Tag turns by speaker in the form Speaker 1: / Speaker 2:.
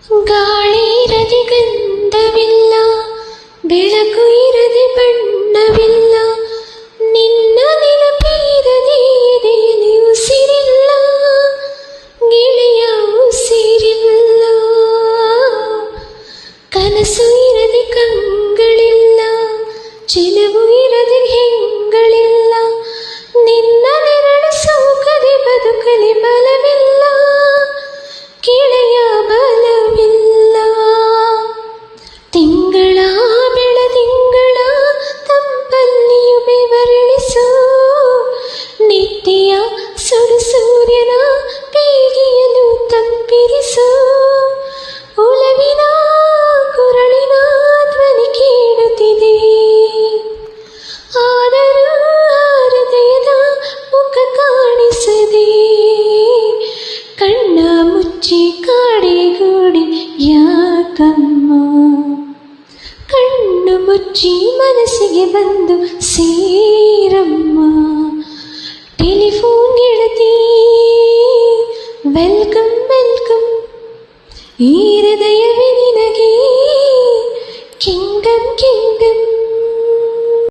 Speaker 1: ಗಾಳಿ ಇರದೆ ಗಂಧವಿಲ್ಲ, ಬೆಳಕು ಇರದೆ ಬಣ್ಣವಿಲ್ಲ, ನಿನ್ನ ನೆನಪಿರದೆ ಎದೆಯಲ್ಲಿ ಉಸಿರಿಲ್ಲ, ಗೆಳೆಯ ಉಸಿರಿಲ್ಲ. ಕನಸು ಇರದೆ ಕಂಗಳಿಲ್ಲ, ಚೆಲುವು ಇರದೆ ಹೆಂಗಳಿಲ್ಲ, ನಿನ್ನ ನೆರಳು ಸೋಕದೆ ಬದುಕಲಿ ಬಲವಿಲ್ಲ, ಗೆಳೆಯ ಬಲವಿಲ್ಲ. ತಿಂಗಳ ಬೆಳದಿಂಗಳ ತಂಪಲ್ಲಿಯು ಬೆವರಿಳಿಸು, ನಿತ್ಯ ಸುಡು ಸೂರ್ಯನ ಬೇಗೆಯಲು ತಂಪಿರಿಸು. ಒಲವಿನ ಕುರಳಿನ ಧ್ವನಿ ಕೇಳುತ್ತಿದೆ, ಆದರೂ ಹೃದಯದ ಮುಖ ಕಾಣಿಸದೆ. ಕಣ್ಣ ಮುಚ್ಚಿ ಕಾಡೆಗೂಡಿ ಯಾಕಮ್ಮ, ಕಣ್ಣು ಮುಚ್ಚಿ ಮನಸ್ಸಿಗೆ ಬಂದು ಸೇರಮ್ಮ. ಟೆಲಿಫೋನ್ ಗೆಳತಿ ವೆಲ್ಕಮ್ ವೆಲ್ಕಮ್, ಈ ಹೃದಯವೇ ನಿನಗೆ ಕಿಂಗಮ್ ಕಿಂಗಮ್.